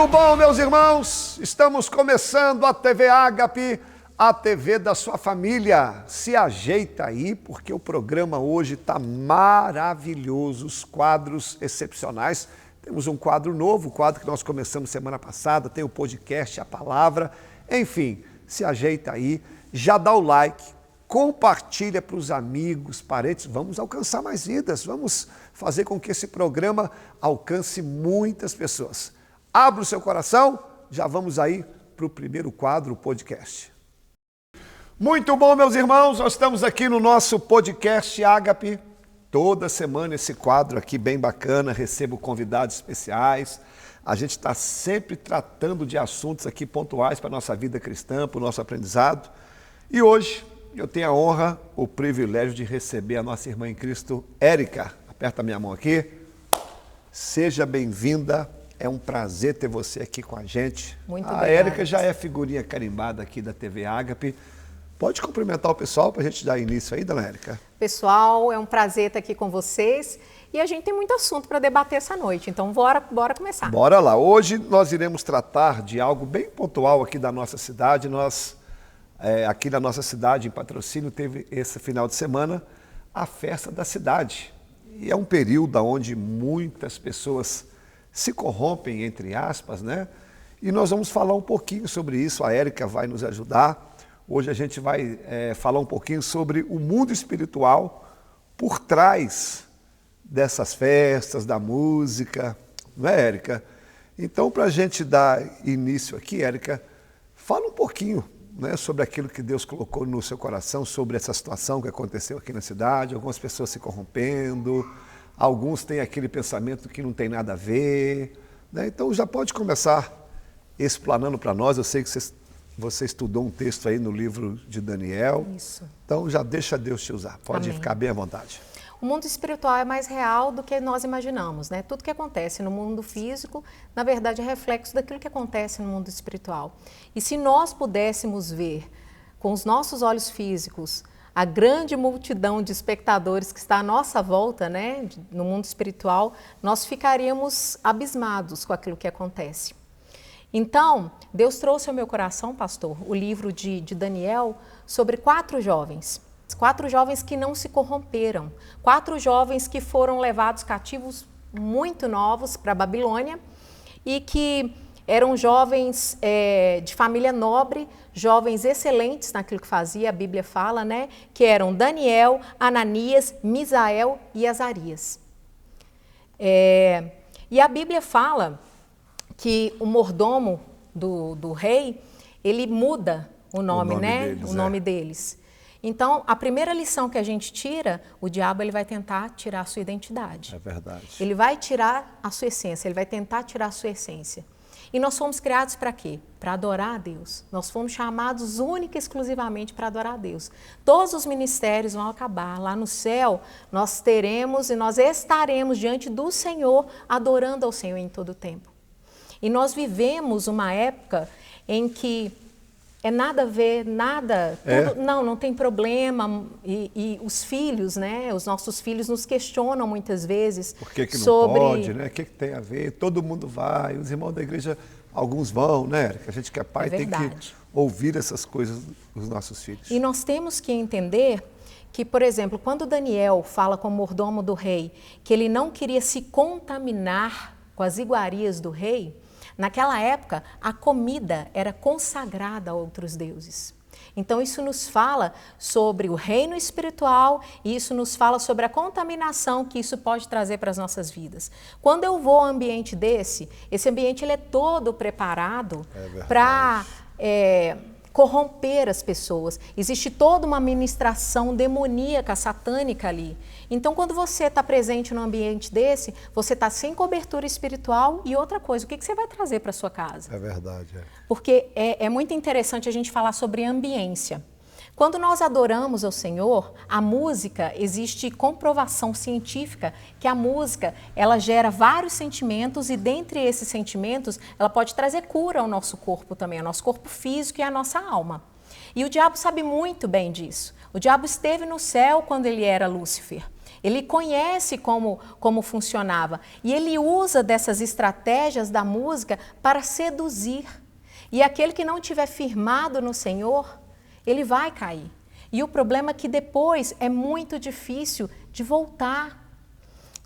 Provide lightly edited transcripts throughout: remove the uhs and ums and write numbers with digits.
Muito bom, meus irmãos, estamos começando a TV Ágape, a TV da sua família. Se ajeita aí, porque o programa hoje está maravilhoso, os quadros excepcionais. Temos um quadro novo, o quadro que nós começamos semana passada, tem o podcast, a palavra, enfim, se ajeita aí, já dá o like, compartilha para os amigos, parentes, vamos alcançar mais vidas, vamos fazer com que esse programa alcance muitas pessoas. Abra o seu coração, já vamos aí para o primeiro quadro, o podcast. Muito bom, meus irmãos, nós estamos aqui no nosso podcast Ágape. Toda semana esse quadro aqui bem bacana, recebo convidados especiais. A gente está sempre tratando de assuntos aqui pontuais para a nossa vida cristã, para o nosso aprendizado. E hoje eu tenho a honra, o privilégio de receber a nossa irmã em Cristo, Érica. Aperta a minha mão aqui. Seja bem-vinda. É um prazer ter você aqui com a gente. Muito obrigada. obrigada. A Érica já é figurinha carimbada aqui da TV Ágape. Pode cumprimentar o pessoal para a gente dar início aí, dona Érica? Pessoal, é um prazer estar aqui com vocês e a gente tem muito assunto para debater essa noite, então bora começar. Bora lá. Hoje nós iremos tratar de algo bem pontual aqui da nossa cidade. Aqui na nossa cidade, em Patrocínio, teve esse final de semana a festa da cidade. E é um período onde muitas pessoas se corrompem, entre aspas, né? E nós vamos falar um pouquinho sobre isso, a Érica vai nos ajudar. Hoje a gente vai falar um pouquinho sobre o mundo espiritual por trás dessas festas, da música, não é, Érica? Então, para a gente dar início aqui, Érica, fala um pouquinho, né, sobre aquilo que Deus colocou no seu coração, sobre essa situação que aconteceu aqui na cidade, algumas pessoas se corrompendo, alguns têm aquele pensamento que não tem nada a ver, né? Então já pode começar explanando para nós. Eu sei que você estudou um texto aí no livro de Daniel. Isso. Então já deixa Deus te usar, pode Amém. ficar bem à vontade. O mundo espiritual é mais real do que nós imaginamos, né? Tudo que acontece no mundo físico, na verdade, é reflexo daquilo que acontece no mundo espiritual. E se nós pudéssemos ver com os nossos olhos físicos a grande multidão de espectadores que está à nossa volta, né, no mundo espiritual, nós ficaríamos abismados com aquilo que acontece. Então, Deus trouxe ao meu coração, pastor, o livro de Daniel sobre 4 jovens. 4 jovens que não se corromperam. 4 jovens que foram levados cativos muito novos para a Babilônia e que eram jovens de família nobre, jovens excelentes naquilo que fazia, a Bíblia fala, né? Que eram Daniel, Ananias, Misael e Azarias. E a Bíblia fala que o mordomo do rei, ele muda o nome, né? Deles, o nome deles. Então, a primeira lição que a gente tira, o diabo ele vai tentar tirar a sua identidade. É verdade. Ele vai tirar a sua essência, ele vai tentar tirar a sua essência. E nós fomos criados para quê? Para adorar a Deus. Nós fomos chamados única e exclusivamente para adorar a Deus. Todos os ministérios vão acabar. Lá no céu, nós teremos e nós estaremos diante do Senhor, adorando ao Senhor em todo o tempo. E nós vivemos uma época em que nada a ver, nada, tudo, não tem problema. E os filhos, né, os nossos filhos nos questionam muitas vezes Por que não sobre... pode, né? O que tem a ver? Todo mundo vai, os irmãos da igreja, alguns vão, né, Érica? A gente que é pai tem que ouvir essas coisas dos nossos filhos. E nós temos que entender que, por exemplo, quando Daniel fala com o mordomo do rei que ele não queria se contaminar com as iguarias do rei, naquela época, a comida era consagrada a outros deuses. Então, isso nos fala sobre o reino espiritual e isso nos fala sobre a contaminação que isso pode trazer para as nossas vidas. Quando eu vou a um ambiente desse, esse ambiente ele é todo preparado para corromper as pessoas. Existe toda uma ministração demoníaca, satânica ali. Então, quando você está presente num ambiente desse, você está sem cobertura espiritual e outra coisa, o que você vai trazer para sua casa? É verdade. Porque é muito interessante a gente falar sobre ambiência. Quando nós adoramos ao Senhor, a música, existe comprovação científica que a música, ela gera vários sentimentos e dentre esses sentimentos, ela pode trazer cura ao nosso corpo também, ao nosso corpo físico e à nossa alma. E o diabo sabe muito bem disso. O diabo esteve no céu quando ele era Lúcifer. Ele conhece como funcionava. E ele usa dessas estratégias da música para seduzir. E aquele que não estiver firmado no Senhor, ele vai cair. E o problema é que depois é muito difícil de voltar.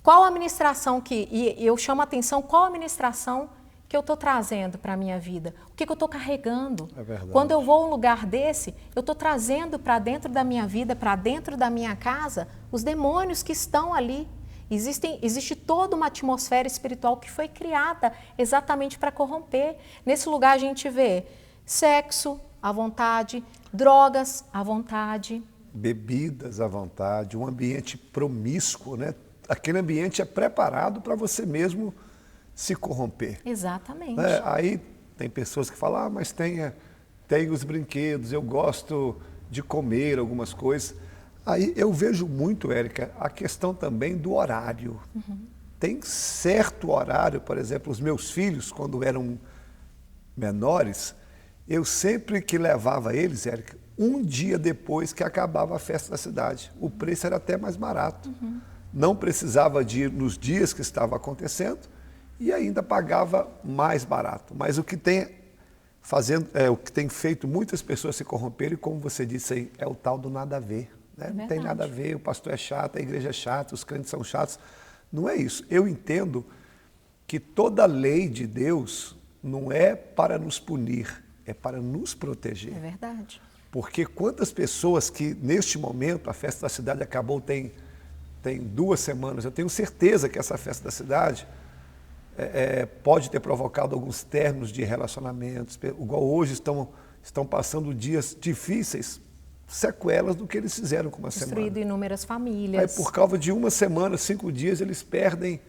Qual a ministração e eu chamo a atenção, qual a ministração que eu estou trazendo para a minha vida? O que eu estou carregando? É verdade. Quando eu vou a um lugar desse, eu estou trazendo para dentro da minha vida, para dentro da minha casa, os demônios que estão ali. Existe toda uma atmosfera espiritual que foi criada exatamente para corromper. Nesse lugar a gente vê sexo à vontade, drogas à vontade. Bebidas à vontade, um ambiente promíscuo, né? Aquele ambiente é preparado para você mesmo se corromper. Exatamente. Aí tem pessoas que falam, mas tem os brinquedos, eu gosto de comer algumas coisas. Aí eu vejo muito, Érica, a questão também do horário. Tem certo horário, por exemplo, os meus filhos, quando eram menores, eu sempre que levava eles, Érica, um dia depois que acabava a festa da cidade. O preço era até mais barato. Não precisava de ir nos dias que estava acontecendo e ainda pagava mais barato. Mas o que tem feito muitas pessoas se corromperem, como você disse aí, é o tal do nada a ver. Né? Não tem nada a ver, o pastor é chato, a igreja é chata, os crentes são chatos. Não é isso. Eu entendo que toda lei de Deus não é para nos punir, é para nos proteger. É verdade. Porque quantas pessoas que neste momento, a festa da cidade acabou tem 2 semanas, eu tenho certeza que essa festa da cidade pode ter provocado alguns términos de relacionamentos, igual hoje estão passando dias difíceis, sequelas do que eles fizeram com uma semana. Destruído inúmeras famílias. Aí por causa de 1 semana, 5 dias, eles perdem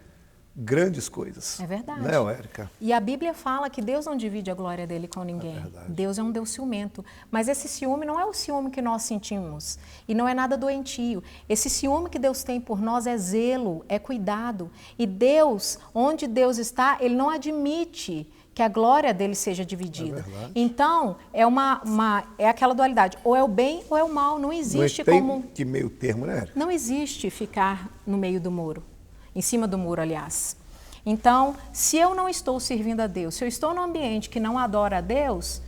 grandes coisas. É verdade. Né, Érica? E a Bíblia fala que Deus não divide a glória dele com ninguém. Deus é um Deus ciumento. Mas esse ciúme não é o ciúme que nós sentimos. E não é nada doentio. Esse ciúme que Deus tem por nós é zelo, é cuidado. E Deus, onde Deus está, Ele não admite que a glória dele seja dividida. Então, é aquela dualidade. Ou é o bem ou é o mal. Não existe como... que meio termo, né, Érica? Não existe ficar no meio do muro. Em cima do muro, aliás. Então, se eu não estou servindo a Deus, se eu estou num ambiente que não adora a Deus,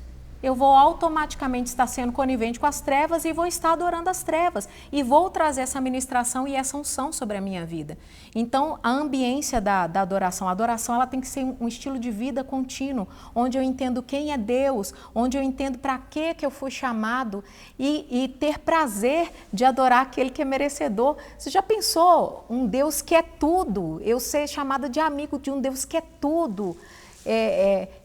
eu vou automaticamente estar sendo conivente com as trevas e vou estar adorando as trevas. E vou trazer essa ministração e essa unção sobre a minha vida. Então, a ambiência da adoração, a adoração ela tem que ser um estilo de vida contínuo, onde eu entendo quem é Deus, onde eu entendo para que eu fui chamado e ter prazer de adorar aquele que é merecedor. Você já pensou um Deus que é tudo? Eu ser chamada de amigo de um Deus que é tudo.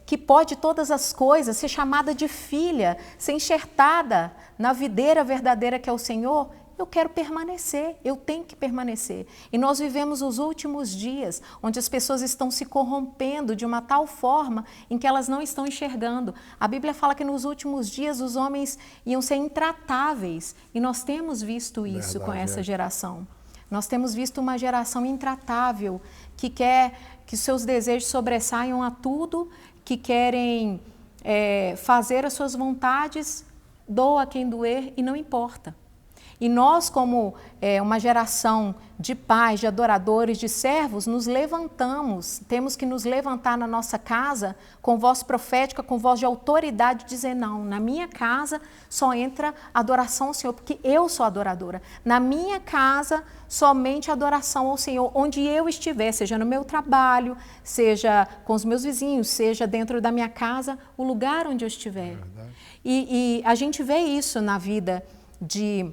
Que pode todas as coisas, ser chamada de filha, ser enxertada na videira verdadeira que é o Senhor, eu quero permanecer, eu tenho que permanecer. E nós vivemos os últimos dias, onde as pessoas estão se corrompendo de uma tal forma em que elas não estão enxergando. A Bíblia fala que nos últimos dias os homens iam ser intratáveis, e nós temos visto isso com essa geração. Nós temos visto uma geração intratável, que quer que seus desejos sobressaiam a tudo, que querem fazer as suas vontades, doa quem doer e não importa. E nós, como uma geração de pais, de adoradores, de servos, nos levantamos, temos que nos levantar na nossa casa com voz profética, com voz de autoridade, dizer não, na minha casa só entra adoração ao Senhor, porque eu sou adoradora. Na minha casa, somente adoração ao Senhor, onde eu estiver, seja no meu trabalho, seja com os meus vizinhos, seja dentro da minha casa, o lugar onde eu estiver. E a gente vê isso na vida de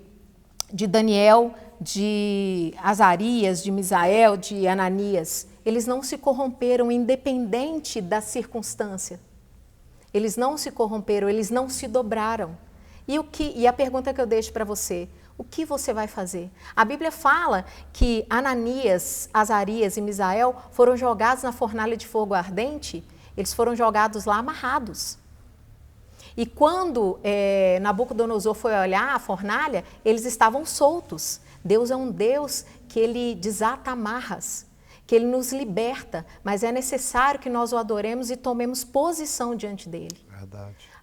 Daniel, de Azarias, de Misael, de Ananias. Eles não se corromperam independente da circunstância. Eles não se corromperam, eles não se dobraram. E a pergunta que eu deixo para você, o que você vai fazer? A Bíblia fala que Ananias, Azarias e Misael foram jogados na fornalha de fogo ardente, eles foram jogados lá amarrados. E quando Nabucodonosor foi olhar a fornalha, eles estavam soltos. Deus é um Deus que Ele desata amarras, que Ele nos liberta, mas é necessário que nós o adoremos e tomemos posição diante dEle.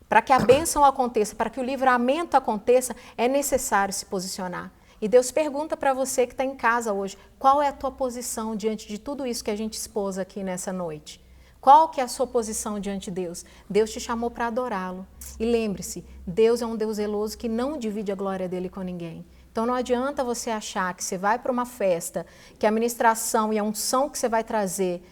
Para que a bênção aconteça, para que o livramento aconteça, é necessário se posicionar. E Deus pergunta para você que está em casa hoje, qual é a tua posição diante de tudo isso que a gente expôs aqui nessa noite? Qual que é a sua posição diante de Deus? Deus te chamou para adorá-lo. E lembre-se, Deus é um Deus zeloso que não divide a glória dele com ninguém. Então não adianta você achar que você vai para uma festa, que a ministração e a unção que você vai trazer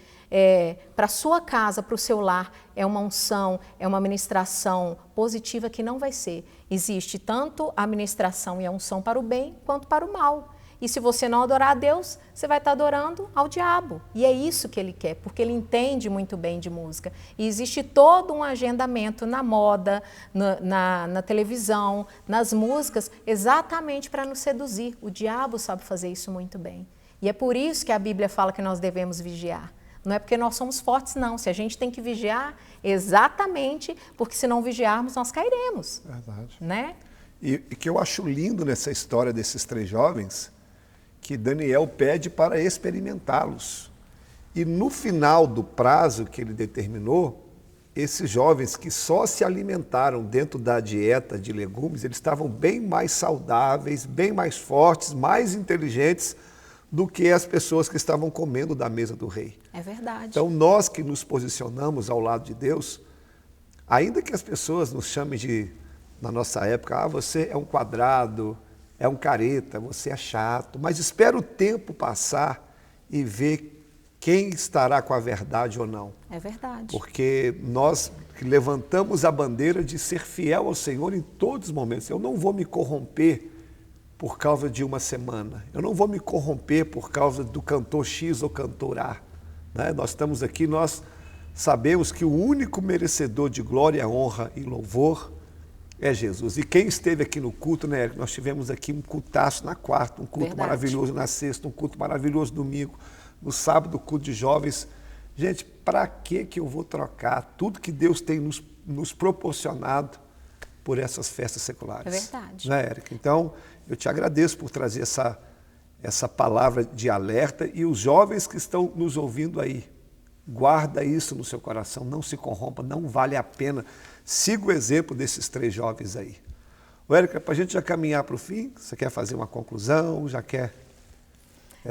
para a sua casa, para o seu lar, é uma unção, é uma ministração positiva, que não vai ser. Existe tanto a ministração e a unção para o bem quanto para o mal. E se você não adorar a Deus, você vai estar adorando ao diabo. E é isso que ele quer, porque ele entende muito bem de música. E existe todo um agendamento na moda, na televisão, nas músicas, exatamente para nos seduzir. O diabo sabe fazer isso muito bem. E é por isso que a Bíblia fala que nós devemos vigiar. Não é porque nós somos fortes, não. Se a gente tem que vigiar, exatamente porque se não vigiarmos, nós cairemos. Verdade. Né? E que eu acho lindo nessa história desses 3 jovens, que Daniel pede para experimentá-los. E no final do prazo que ele determinou, esses jovens que só se alimentaram dentro da dieta de legumes, eles estavam bem mais saudáveis, bem mais fortes, mais inteligentes do que as pessoas que estavam comendo da mesa do rei. É verdade. Então, nós que nos posicionamos ao lado de Deus, ainda que as pessoas nos chamem de, na nossa época, você é um quadrado, é um careta, você é chato, mas espera o tempo passar e ver quem estará com a verdade ou não. É verdade. Porque nós levantamos a bandeira de ser fiel ao Senhor em todos os momentos. Eu não vou me corromper por causa de uma semana. Eu não vou me corromper por causa do cantor X ou cantor A. Né? Nós estamos aqui, nós sabemos que o único merecedor de glória, honra e louvor é Jesus. E quem esteve aqui no culto, né, Érica? Nós tivemos aqui um cultaço na quarta, um culto maravilhoso na sexta, um culto maravilhoso domingo, no sábado, culto de jovens. Gente, para que eu vou trocar tudo que Deus tem nos proporcionado por essas festas seculares? É verdade. Né, Érica? Então, eu te agradeço por trazer essa palavra de alerta, e os jovens que estão nos ouvindo aí, guarda isso no seu coração, não se corrompa, não vale a pena. Siga o exemplo desses 3 jovens aí. Érica, para a gente já caminhar para o fim, você quer fazer uma conclusão? Já quer?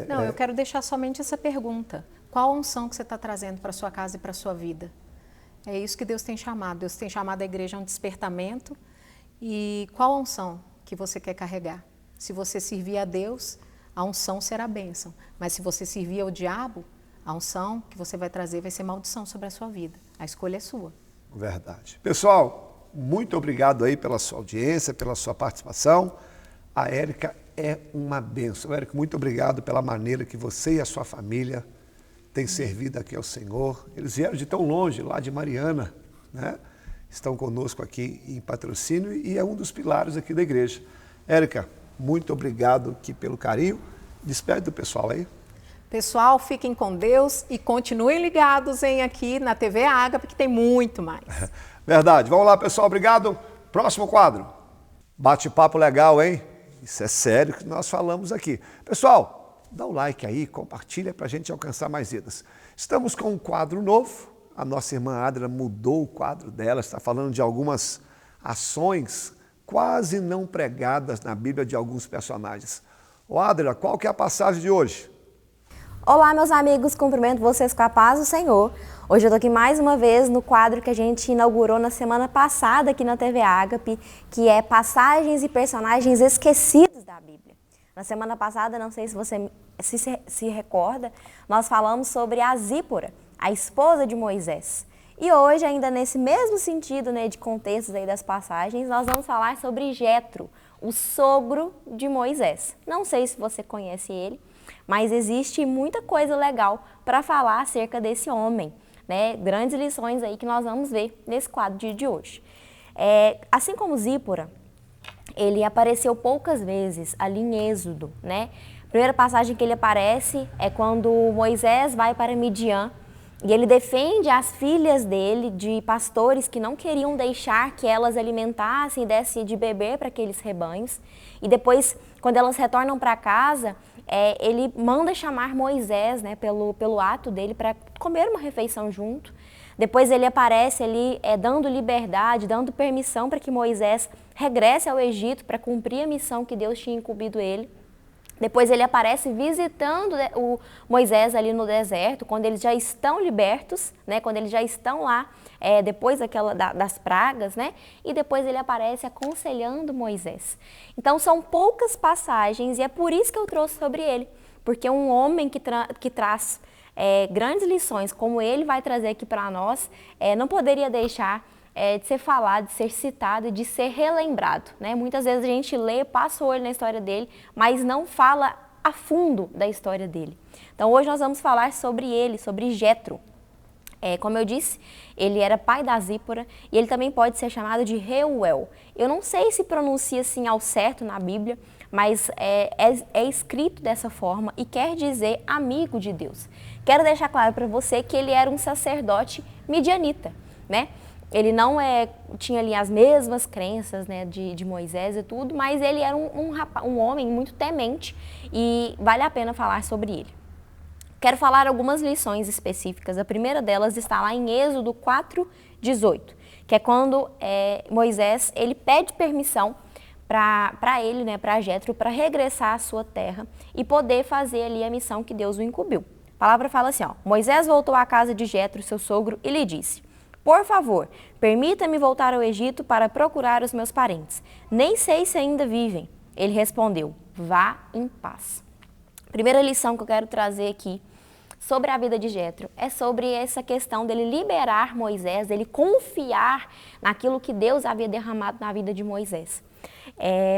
Não, eu quero deixar somente essa pergunta. Qual a unção que você está trazendo para a sua casa e para a sua vida? É isso que Deus tem chamado. Deus tem chamado a igreja a um despertamento. E qual a unção que você quer carregar? Se você servir a Deus, a unção será bênção. Mas se você servir ao diabo, a unção que você vai trazer vai ser maldição sobre a sua vida. A escolha é sua. Verdade. Pessoal, muito obrigado aí pela sua audiência, pela sua participação. A Érica é uma bênção. Érica, muito obrigado pela maneira que você e a sua família têm servido aqui ao Senhor. Eles vieram de tão longe, lá de Mariana, né? Estão conosco aqui em Patrocínio e é um dos pilares aqui da igreja. Érica, muito obrigado aqui pelo carinho. Despede do pessoal aí. Pessoal, fiquem com Deus e continuem ligados aqui na TV Ágape, que tem muito mais. Verdade. Vamos lá, pessoal. Obrigado. Próximo quadro. Bate-papo legal, hein? Isso é sério que nós falamos aqui. Pessoal, dá o like aí, compartilha para a gente alcançar mais vidas. Estamos com um quadro novo. A nossa irmã Adra mudou o quadro dela, está falando de algumas ações quase não pregadas na Bíblia de alguns personagens. Ô Adra, qual que é a passagem de hoje? Olá, meus amigos, cumprimento vocês com a paz do Senhor. Hoje eu estou aqui mais uma vez no quadro que a gente inaugurou na semana passada aqui na TV Ágape, que é Passagens e Personagens Esquecidos da Bíblia. Na semana passada, não sei se você se recorda, nós falamos sobre a Zípora, a esposa de Moisés. E hoje, ainda nesse mesmo sentido, né, de contextos aí das passagens, nós vamos falar sobre Jetro, o sogro de Moisés. Não sei se você conhece ele, mas existe muita coisa legal para falar acerca desse homem, né? Grandes lições aí que nós vamos ver nesse quadro de hoje. Assim como Zípora, ele apareceu poucas vezes ali em Êxodo, né? A primeira passagem que ele aparece é quando Moisés vai para Midian e ele defende as filhas dele de pastores que não queriam deixar que elas alimentassem e dessem de beber para aqueles rebanhos. E depois, quando elas retornam para casa, ele manda chamar Moisés, né, pelo ato dele, para comer uma refeição junto. Depois ele aparece ali dando liberdade, dando permissão para que Moisés regresse ao Egito para cumprir a missão que Deus tinha incumbido ele. Depois ele aparece visitando o Moisés ali no deserto, quando eles já estão libertos, né? Quando eles já estão lá, depois das pragas, né? E depois ele aparece aconselhando Moisés. Então são poucas passagens e é por isso que eu trouxe sobre ele, porque um homem que traz grandes lições, como ele vai trazer aqui para nós, não poderia deixar de ser falado, de ser citado, de ser relembrado, né? Muitas vezes a gente lê, passa o olho na história dele, mas não fala a fundo da história dele. Então hoje nós vamos falar sobre ele, sobre Jetro. Como eu disse, ele era pai da Zípora e ele também pode ser chamado de Reuel. Eu não sei se pronuncia assim ao certo na Bíblia, mas é escrito dessa forma e quer dizer amigo de Deus. Quero deixar claro para você que ele era um sacerdote midianita, né? Ele não tinha ali as mesmas crenças, né, de Moisés e tudo, mas ele era um homem muito temente e vale a pena falar sobre ele. Quero falar algumas lições específicas. A primeira delas está lá em Êxodo 4:18, que é quando Moisés ele pede permissão para ele, né, para Jetro, para regressar à sua terra e poder fazer ali a missão que Deus o incumbiu. A palavra fala assim, ó, Moisés voltou à casa de Jetro, seu sogro, e lhe disse: por favor, permita-me voltar ao Egito para procurar os meus parentes. Nem sei se ainda vivem. Ele respondeu: vá em paz. Primeira lição que eu quero trazer aqui sobre a vida de Jetro é sobre essa questão dele liberar Moisés, dele confiar naquilo que Deus havia derramado na vida de Moisés.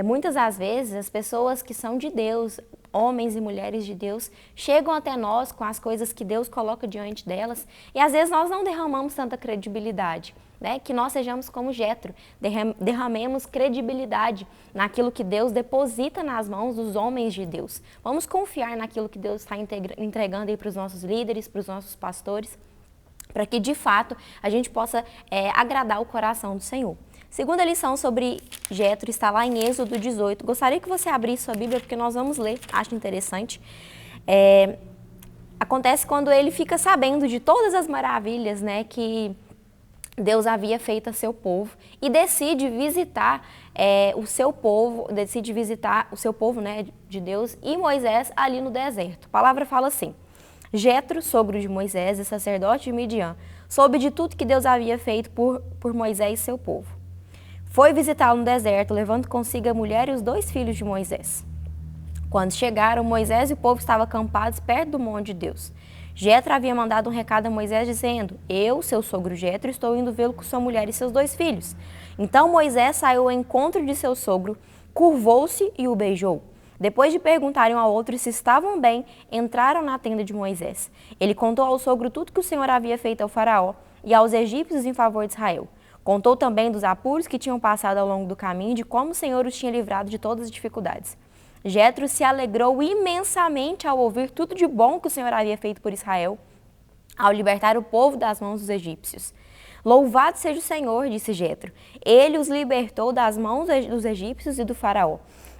Muitas das vezes as pessoas que são de Deus, homens e mulheres de Deus, chegam até nós com as coisas que Deus coloca diante delas e às vezes nós não derramamos tanta credibilidade, né? Que nós sejamos como Jetro, derramemos credibilidade naquilo que Deus deposita nas mãos dos homens de Deus. Vamos confiar naquilo que Deus está entregando aí para os nossos líderes, para os nossos pastores, para que de fato a gente possa agradar o coração do Senhor. Segunda lição sobre Jetro está lá em Êxodo 18. Gostaria que você abrisse sua Bíblia, porque nós vamos ler, acho interessante. Acontece quando ele fica sabendo de todas as maravilhas, né, que Deus havia feito a seu povo e decide visitar o seu povo, né, de Deus e Moisés ali no deserto. A palavra fala assim: Jetro, sogro de Moisés e sacerdote de Midian, soube de tudo que Deus havia feito por Moisés e seu povo. Foi visitá-lo no deserto, levando consigo a mulher e os 2 filhos de Moisés. Quando chegaram, Moisés e o povo estavam acampados perto do monte de Deus. Jetro havia mandado um recado a Moisés dizendo: eu, seu sogro Jetro, estou indo vê-lo com sua mulher e seus 2 filhos. Então Moisés saiu ao encontro de seu sogro, curvou-se e o beijou. Depois de perguntarem um ao outro se estavam bem, entraram na tenda de Moisés. Ele contou ao sogro tudo que o Senhor havia feito ao faraó e aos egípcios em favor de Israel. Contou também dos apuros que tinham passado ao longo do caminho e de como o Senhor os tinha livrado de todas as dificuldades. Jetro se alegrou imensamente ao ouvir tudo de bom que o Senhor havia feito por Israel, ao libertar o povo das mãos dos egípcios. Louvado seja o Senhor, disse Jetro. Ele os libertou das mãos dos egípcios e do faraó.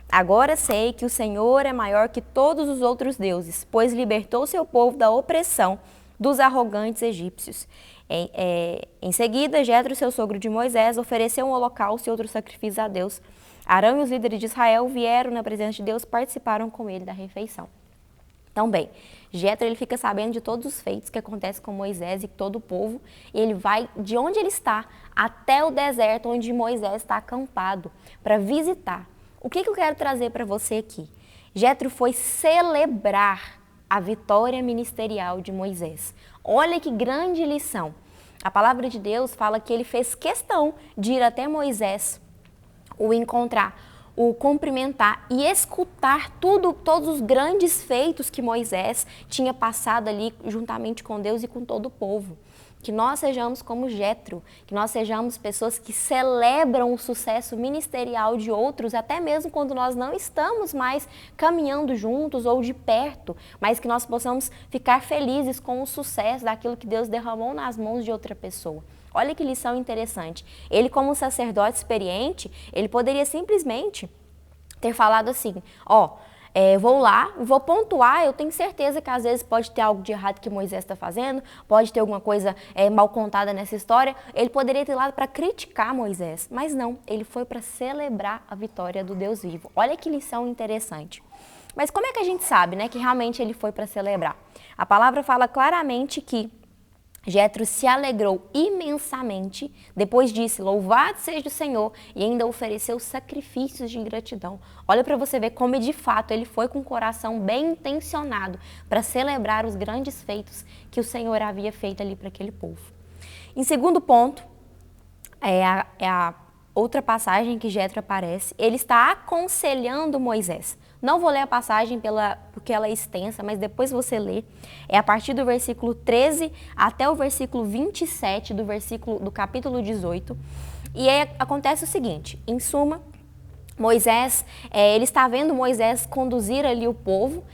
Agora sei que o Senhor é maior que todos os outros deuses, pois libertou seu povo da opressão dos arrogantes egípcios. Em seguida, Jetro, seu sogro de Moisés, ofereceu um holocausto e outros sacrifícios a Deus. Arão e os líderes de Israel vieram na presença de Deus, participaram com ele da refeição. Então, bem, Jetro ele fica sabendo de todos os feitos que acontecem com Moisés e todo o povo, e ele vai de onde ele está até o deserto onde Moisés está acampado para visitar. O que eu quero trazer para você aqui? Jetro foi celebrar a vitória ministerial de Moisés. Olha que grande lição. A palavra de Deus fala que ele fez questão de ir até Moisés, o encontrar, o cumprimentar e escutar todos os grandes feitos que Moisés tinha passado ali juntamente com Deus e com todo o povo. Que nós sejamos como Jetro, que nós sejamos pessoas que celebram o sucesso ministerial de outros, até mesmo quando nós não estamos mais caminhando juntos ou de perto, mas que nós possamos ficar felizes com o sucesso daquilo que Deus derramou nas mãos de outra pessoa. Olha que lição interessante. Ele, como um sacerdote experiente, ele poderia simplesmente ter falado assim, vou lá, vou pontuar, eu tenho certeza que às vezes pode ter algo de errado que Moisés está fazendo, pode ter alguma coisa mal contada nessa história. Ele poderia ter lá para criticar Moisés, mas não, ele foi para celebrar a vitória do Deus vivo. Olha que lição interessante. Mas como é que a gente sabe, né, que realmente ele foi para celebrar? A palavra fala claramente que Jetro se alegrou imensamente, depois disse, louvado seja o Senhor, e ainda ofereceu sacrifícios de gratidão. Olha para você ver como de fato ele foi com o coração bem intencionado para celebrar os grandes feitos que o Senhor havia feito ali para aquele povo. Em segundo ponto, é a outra passagem que Jetro aparece, ele está aconselhando Moisés. Não vou ler a passagem porque ela é extensa, mas depois você lê. É a partir do versículo 13 até o versículo 27 do capítulo 18. E aí acontece o seguinte, em suma, Moisés, ele está vendo Moisés conduzir ali o povo,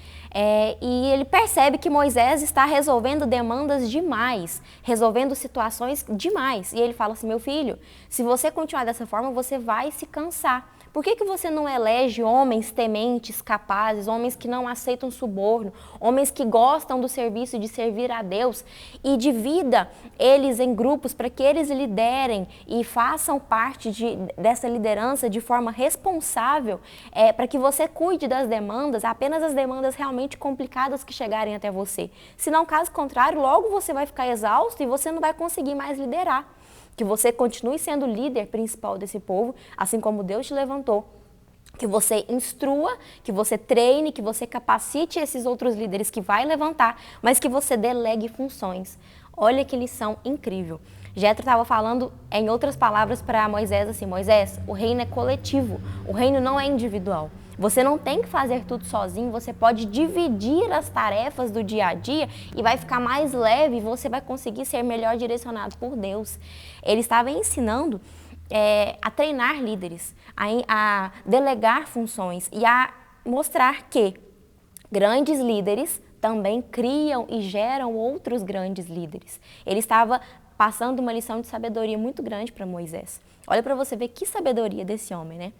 e ele percebe que Moisés está resolvendo demandas demais, resolvendo situações demais. E ele fala assim, meu filho, se você continuar dessa forma, você vai se cansar. Por que você não elege homens tementes, capazes, homens que não aceitam suborno, homens que gostam do serviço de servir a Deus e divida eles em grupos para que eles liderem e façam parte dessa liderança de forma responsável, para que você cuide das demandas, apenas as demandas realmente complicadas que chegarem até você. Senão, caso contrário, logo você vai ficar exausto e você não vai conseguir mais liderar. Que você continue sendo o líder principal desse povo, assim como Deus te levantou. Que você instrua, que você treine, que você capacite esses outros líderes que vai levantar, mas que você delegue funções. Olha que lição incrível. Jetro estava falando, em outras palavras, para Moisés assim, Moisés, o reino é coletivo, o reino não é individual. Você não tem que fazer tudo sozinho, você pode dividir as tarefas do dia a dia e vai ficar mais leve e você vai conseguir ser melhor direcionado por Deus. Ele estava ensinando a treinar líderes, a delegar funções e a mostrar que grandes líderes também criam e geram outros grandes líderes. Ele estava passando uma lição de sabedoria muito grande para Moisés. Olha para você ver que sabedoria desse homem, né?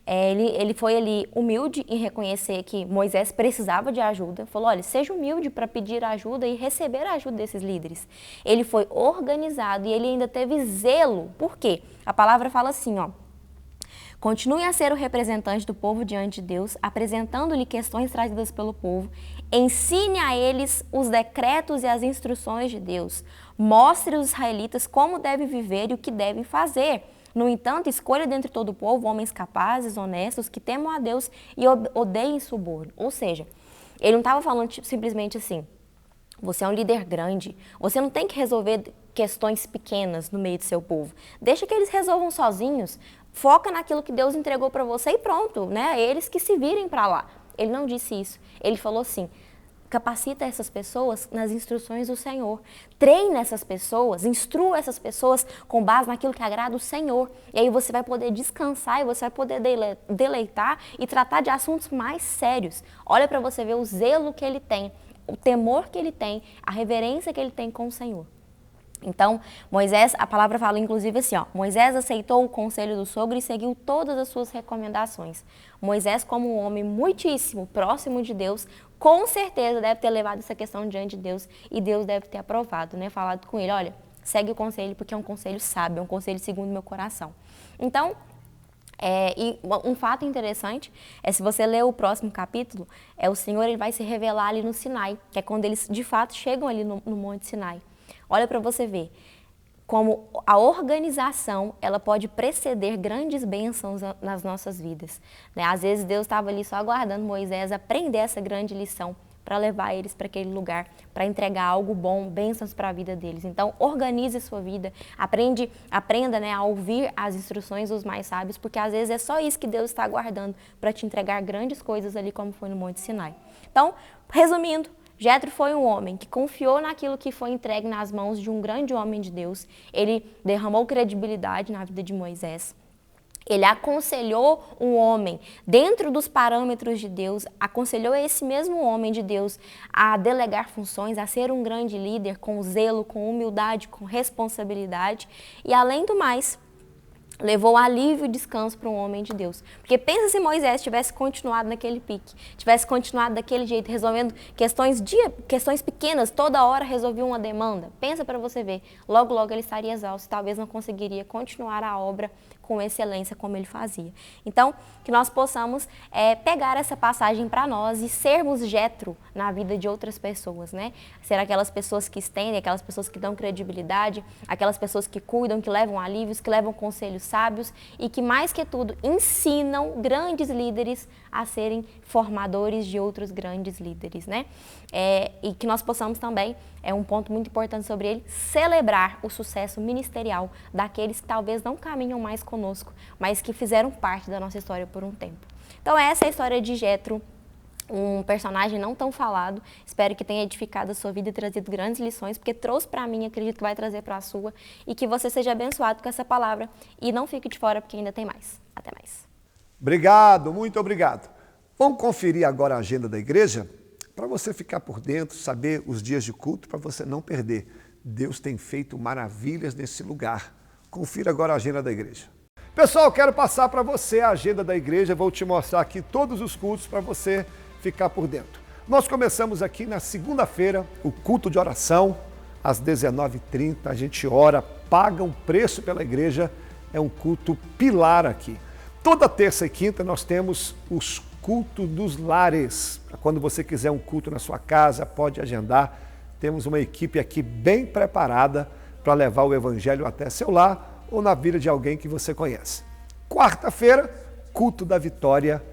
Ele foi ali humilde em reconhecer que Moisés precisava de ajuda. Falou, olha, seja humilde para pedir ajuda e receber a ajuda desses líderes. Ele foi organizado e ele ainda teve zelo. Por quê? A palavra fala assim, ó. Continue a ser o representante do povo diante de Deus, apresentando-lhe questões trazidas pelo povo. Ensine a eles os decretos e as instruções de Deus. Mostre aos israelitas como devem viver e o que devem fazer. No entanto, escolha dentre todo o povo homens capazes, honestos, que temam a Deus e odeiem suborno. Ou seja, ele não estava falando simplesmente assim, você é um líder grande, você não tem que resolver questões pequenas no meio do seu povo. Deixa que eles resolvam sozinhos, foca naquilo que Deus entregou para você e pronto, né? Eles que se virem para lá. Ele não disse isso, ele falou assim, capacita essas pessoas nas instruções do Senhor. Treine essas pessoas, instrua essas pessoas com base naquilo que agrada o Senhor. E aí você vai poder descansar e você vai poder deleitar e tratar de assuntos mais sérios. Olha para você ver o zelo que ele tem, o temor que ele tem, a reverência que ele tem com o Senhor. Então, Moisés, a palavra fala inclusive assim, ó, Moisés aceitou o conselho do sogro e seguiu todas as suas recomendações. Moisés, como um homem muitíssimo próximo de Deus, com certeza deve ter levado essa questão diante de Deus e Deus deve ter aprovado, né? Falado com ele, olha, segue o conselho porque é um conselho sábio, é um conselho segundo o meu coração. Então, e um fato interessante é se você ler o próximo capítulo, o Senhor ele vai se revelar ali no Sinai, que é quando eles de fato chegam ali no Monte Sinai. Olha para você ver como a organização ela pode preceder grandes bênçãos nas nossas vidas, né? Às vezes Deus estava ali só aguardando Moisés aprender essa grande lição para levar eles para aquele lugar, para entregar algo bom, bênçãos para a vida deles. Então, organize a sua vida, aprenda, né, a ouvir as instruções dos mais sábios, porque às vezes é só isso que Deus está aguardando para te entregar grandes coisas ali, como foi no Monte Sinai. Então, resumindo, Jetro foi um homem que confiou naquilo que foi entregue nas mãos de um grande homem de Deus. Ele derramou credibilidade na vida de Moisés. Ele aconselhou um homem dentro dos parâmetros de Deus, aconselhou esse mesmo homem de Deus a delegar funções, a ser um grande líder com zelo, com humildade, com responsabilidade e, além do mais, levou alívio e descanso para um homem de Deus. Porque pensa se Moisés tivesse continuado naquele pique, tivesse continuado daquele jeito, resolvendo questões pequenas, toda hora resolvia uma demanda. Pensa para você ver, logo ele estaria exausto, talvez não conseguiria continuar a obra com excelência como ele fazia. Então, que nós possamos pegar essa passagem para nós e sermos Jetro na vida de outras pessoas, né? Ser aquelas pessoas que estendem, aquelas pessoas que dão credibilidade, aquelas pessoas que cuidam, que levam alívios, que levam conselhos sábios e que, mais que tudo, ensinam grandes líderes a serem formadores de outros grandes líderes, né? E que nós possamos também, um ponto muito importante sobre ele, celebrar o sucesso ministerial daqueles que talvez não caminham mais conosco, mas que fizeram parte da nossa história por um tempo. Então essa é a história de Jetro, um personagem não tão falado. Espero que tenha edificado a sua vida e trazido grandes lições, porque trouxe para mim, acredito que vai trazer para a sua, e que você seja abençoado com essa palavra e não fique de fora, porque ainda tem mais. Até mais. Obrigado, muito obrigado. Vamos conferir agora a agenda da igreja para você ficar por dentro, saber os dias de culto, para você não perder. Deus tem feito maravilhas nesse lugar. Confira agora a agenda da igreja. Pessoal, quero passar para você a agenda da igreja, vou te mostrar aqui todos os cultos para você ficar por dentro. Nós começamos aqui na segunda-feira, o culto de oração, às 19h30, a gente ora, paga um preço pela igreja, é um culto pilar aqui. Toda terça e quinta nós temos os cultos dos lares. Quando você quiser um culto na sua casa, pode agendar. Temos uma equipe aqui bem preparada para levar o evangelho até seu lar ou na vida de alguém que você conhece. Quarta-feira, culto da vitória.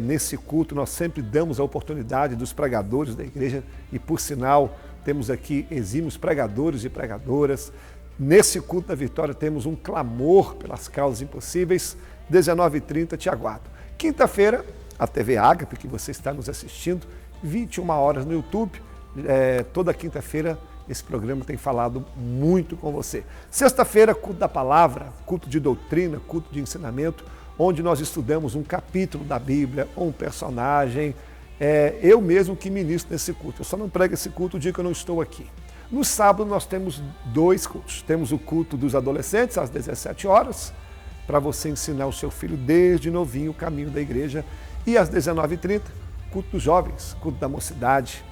Nesse culto nós sempre damos a oportunidade dos pregadores da igreja e, por sinal, temos aqui exímios pregadores e pregadoras. Nesse culto da vitória temos um clamor pelas causas impossíveis. 19h30, te aguardo. Quinta-feira, a TV Ágape, que você está nos assistindo, 21 horas no YouTube. Toda quinta-feira esse programa tem falado muito com você. Sexta-feira, culto da palavra, culto de doutrina, culto de ensinamento, onde nós estudamos um capítulo da Bíblia, ou um personagem. Eu mesmo que ministro nesse culto. Eu só não prego esse culto o dia que eu não estou aqui. No sábado nós temos 2 cultos. Temos o culto dos adolescentes, às 17 horas, para você ensinar o seu filho desde novinho o caminho da igreja. E às 19h30, culto dos jovens, culto da mocidade.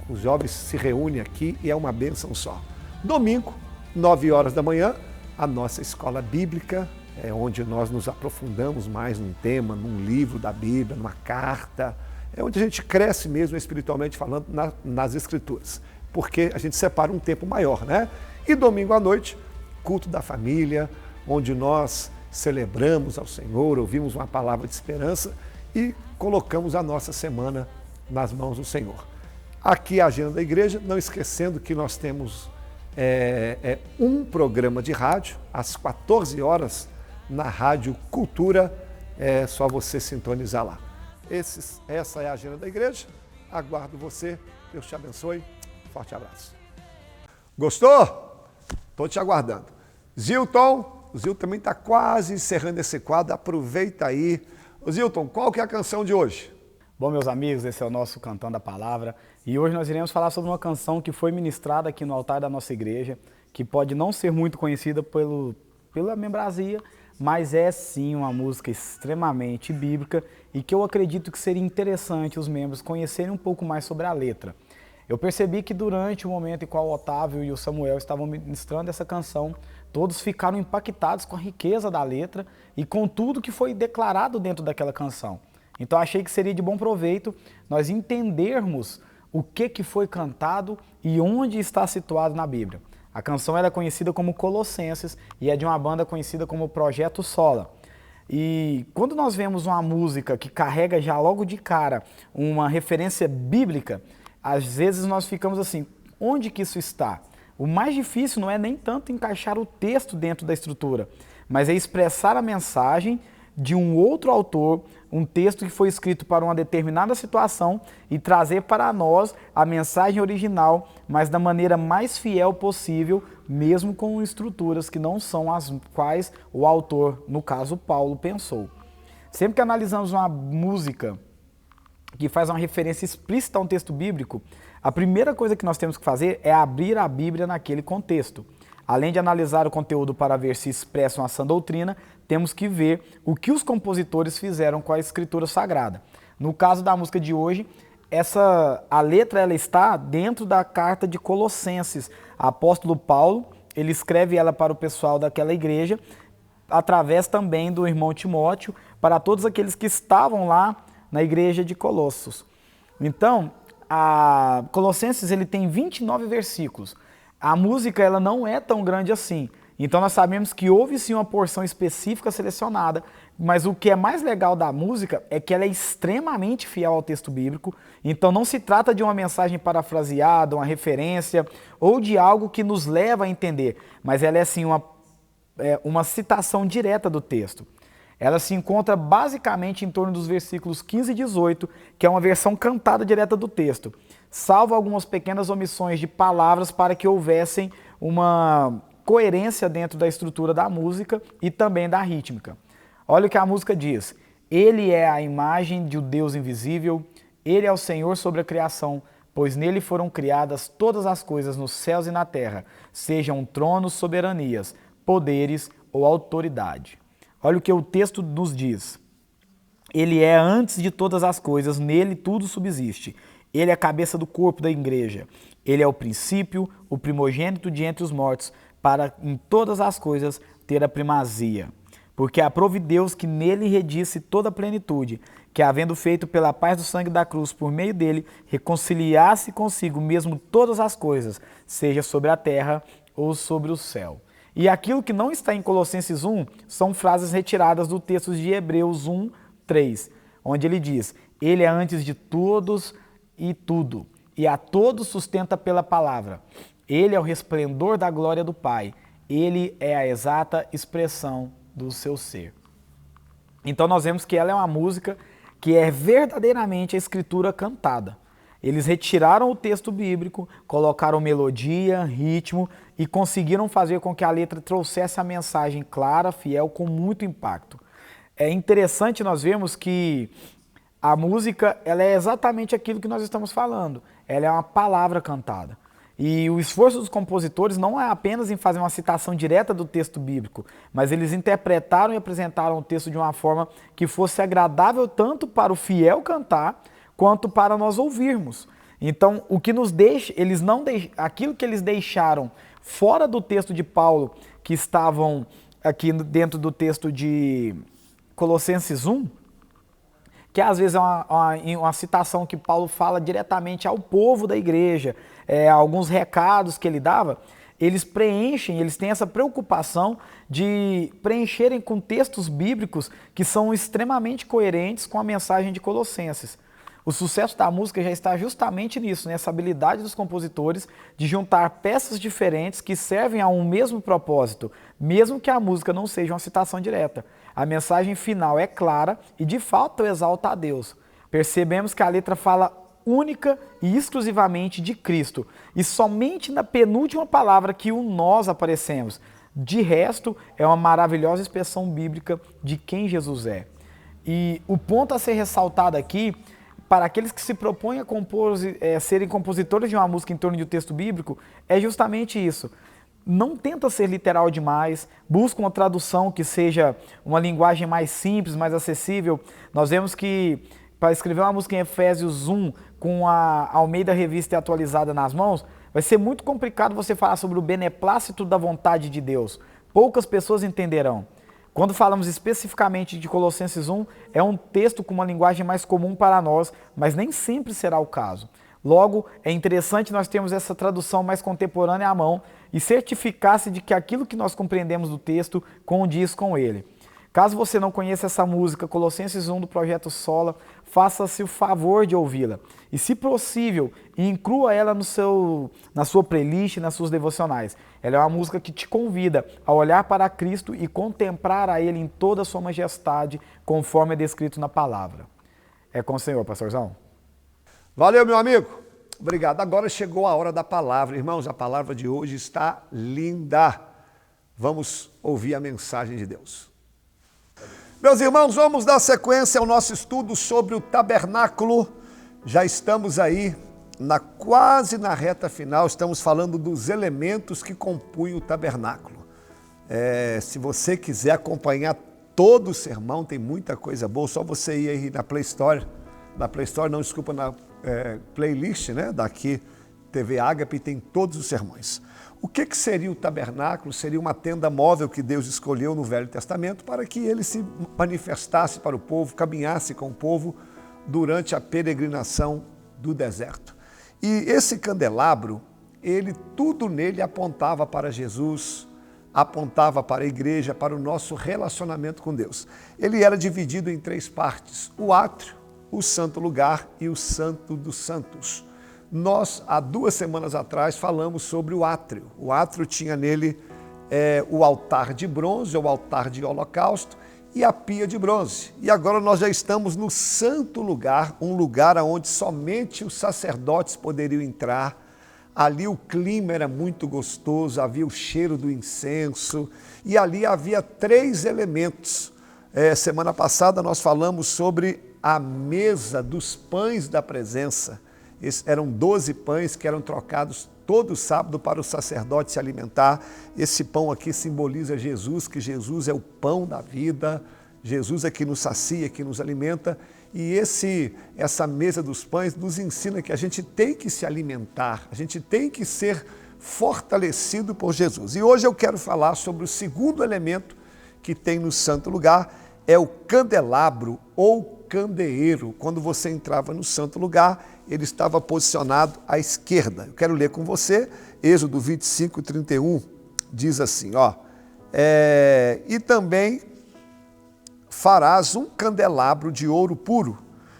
Os jovens se reúnem aqui e é uma bênção só. Domingo, 9 horas da manhã, a nossa escola bíblica, onde nós nos aprofundamos mais num tema, num livro da Bíblia, numa carta, onde a gente cresce mesmo espiritualmente falando nas Escrituras, porque a gente separa um tempo maior, né? E domingo à noite, culto da família, onde nós celebramos ao Senhor, ouvimos uma palavra de esperança e colocamos a nossa semana nas mãos do Senhor. Aqui a agenda da igreja, não esquecendo que nós temos um programa de rádio, às 14 horas, na Rádio Cultura, é só você sintonizar lá. Essa é a agenda da igreja, aguardo você, Deus te abençoe, forte abraço. Gostou? Estou te aguardando. Zilton, o Zilton também está quase encerrando esse quadro, aproveita aí. Ô Zilton, qual que é a canção de hoje? Bom, meus amigos, esse é o nosso Cantando a Palavra e hoje nós iremos falar sobre uma canção que foi ministrada aqui no altar da nossa igreja, que pode não ser muito conhecida pela membrazia, mas é sim uma música extremamente bíblica e que eu acredito que seria interessante os membros conhecerem um pouco mais sobre a letra. Eu percebi que durante o momento em qual o Otávio e o Samuel estavam ministrando essa canção, todos ficaram impactados com a riqueza da letra e com tudo que foi declarado dentro daquela canção. Então achei que seria de bom proveito nós entendermos o que foi cantado e onde está situado na Bíblia. A canção era conhecida como Colossenses e é de uma banda conhecida como Projeto Sola. E quando nós vemos uma música que carrega já logo de cara uma referência bíblica, às vezes nós ficamos assim, onde que isso está? O mais difícil não é nem tanto encaixar o texto dentro da estrutura, mas é expressar a mensagem de um outro autor, um texto que foi escrito para uma determinada situação e trazer para nós a mensagem original, mas da maneira mais fiel possível, mesmo com estruturas que não são as quais o autor, no caso Paulo, pensou. Sempre que analisamos uma música que faz uma referência explícita a um texto bíblico, a primeira coisa que nós temos que fazer é abrir a Bíblia naquele contexto. Além de analisar o conteúdo para ver se expressa uma sã doutrina, temos que ver o que os compositores fizeram com a Escritura Sagrada. No caso da música de hoje, a letra ela está dentro da carta de Colossenses. O apóstolo Paulo, ele escreve ela para o pessoal daquela igreja, através também do irmão Timóteo, para todos aqueles que estavam lá na igreja de Colossos. Então, Colossenses ele tem 29 versículos. A música ela não é tão grande assim. Então nós sabemos que houve sim uma porção específica selecionada, mas o que é mais legal da música é que ela é extremamente fiel ao texto bíblico. Então não se trata de uma mensagem parafraseada, uma referência ou de algo que nos leva a entender, mas ela é sim uma citação direta do texto. Ela se encontra basicamente em torno dos versículos 15 e 18, que é uma versão cantada direta do texto, salvo algumas pequenas omissões de palavras para que houvessem uma coerência dentro da estrutura da música e também da rítmica. Olha o que a música diz: Ele é a imagem de um Deus invisível, Ele é o Senhor sobre a criação, pois nele foram criadas todas as coisas nos céus e na terra, sejam tronos, soberanias, poderes ou autoridade. Olha o que o texto nos diz. Ele é antes de todas as coisas, nele tudo subsiste. Ele é a cabeça do corpo da igreja. Ele é o princípio, o primogênito de entre os mortos, para em todas as coisas ter a primazia. Porque aprove Deus que nele redisse toda a plenitude, que havendo feito pela paz do sangue da cruz por meio dele, reconciliasse consigo mesmo todas as coisas, seja sobre a terra ou sobre o céu. E aquilo que não está em Colossenses 1 são frases retiradas do texto de Hebreus 1, 3, onde ele diz: Ele é antes de todos e tudo, e a todos sustenta pela palavra. Ele é o resplendor da glória do Pai. Ele é a exata expressão do seu ser. Então nós vemos que ela é uma música que é verdadeiramente a escritura cantada. Eles retiraram o texto bíblico, colocaram melodia, ritmo e conseguiram fazer com que a letra trouxesse a mensagem clara, fiel, com muito impacto. É interessante nós vermos que a música ela é exatamente aquilo que nós estamos falando. Ela é uma palavra cantada. E o esforço dos compositores não é apenas em fazer uma citação direta do texto bíblico, mas eles interpretaram e apresentaram o texto de uma forma que fosse agradável tanto para o fiel cantar, quanto para nós ouvirmos. Então, o que nos deixa, aquilo que eles deixaram fora do texto de Paulo, que estavam aqui dentro do texto de Colossenses 1, que às vezes é uma citação que Paulo fala diretamente ao povo da igreja, alguns recados que ele dava, eles têm essa preocupação de preencherem com textos bíblicos que são extremamente coerentes com a mensagem de Colossenses. O sucesso da música já está justamente nisso, nessa habilidade dos compositores de juntar peças diferentes que servem a um mesmo propósito, mesmo que a música não seja uma citação direta. A mensagem final é clara e de fato exalta a Deus. Percebemos que a letra fala única e exclusivamente de Cristo, e somente na penúltima palavra que o nós aparecemos. De resto, é uma maravilhosa expressão bíblica de quem Jesus é. E o ponto a ser ressaltado aqui, para aqueles que se propõem a serem compositores de uma música em torno de um texto bíblico, é justamente isso. Não tenta ser literal demais, busca uma tradução que seja uma linguagem mais simples, mais acessível. Nós vemos que para escrever uma música em Efésios 1 com a Almeida Revista Atualizada nas mãos, vai ser muito complicado você falar sobre o beneplácito da vontade de Deus. Poucas pessoas entenderão. Quando falamos especificamente de Colossenses 1, é um texto com uma linguagem mais comum para nós, mas nem sempre será o caso. Logo, é interessante nós termos essa tradução mais contemporânea à mão e certificar-se de que aquilo que nós compreendemos do texto condiz com ele. Caso você não conheça essa música, Colossenses 1 do Projeto Sola, faça-se o favor de ouvi-la. E, se possível, inclua ela na sua playlist, nas suas devocionais. Ela é uma música que te convida a olhar para Cristo e contemplar a Ele em toda a sua majestade, conforme é descrito na palavra. É com o Senhor, pastorzão. Valeu, meu amigo. Obrigado. Agora chegou a hora da palavra. Irmãos, a palavra de hoje está linda. Vamos ouvir a mensagem de Deus. Meus irmãos, vamos dar sequência ao nosso estudo sobre o tabernáculo. Já estamos aí quase na reta final, estamos falando dos elementos que compunham o tabernáculo. Se você quiser acompanhar todo o sermão, tem muita coisa boa, só você ir aí na Play Store, na playlist, né, daqui TV Ágape, tem todos os sermões. O que seria o tabernáculo? Seria uma tenda móvel que Deus escolheu no Velho Testamento para que ele se manifestasse para o povo, caminhasse com o povo durante a peregrinação do deserto. E esse candelabro, tudo nele apontava para Jesus, apontava para a igreja, para o nosso relacionamento com Deus. Ele era dividido em 3 partes: o átrio, o santo lugar e o santo dos santos. Nós, há 2 semanas atrás, falamos sobre o átrio. O átrio tinha nele o altar de bronze, o altar de holocausto, e a pia de bronze. E agora nós já estamos no santo lugar, um lugar onde somente os sacerdotes poderiam entrar. Ali o clima era muito gostoso, havia o cheiro do incenso, e ali havia 3 elementos. Semana passada nós falamos sobre a mesa dos pães da presença. Eram 12 pães que eram trocados todo sábado para o sacerdote se alimentar. Esse pão aqui simboliza Jesus, que Jesus é o pão da vida, Jesus é que nos sacia, que nos alimenta. E essa mesa dos pães nos ensina que a gente tem que se alimentar, a gente tem que ser fortalecido por Jesus. E hoje eu quero falar sobre o segundo elemento que tem no santo lugar, é o candelabro ou candeeiro. Quando você entrava no santo lugar, ele estava posicionado à esquerda. Eu quero ler com você, Êxodo 25, 31, diz assim, e também farás um candelabro de ouro puro,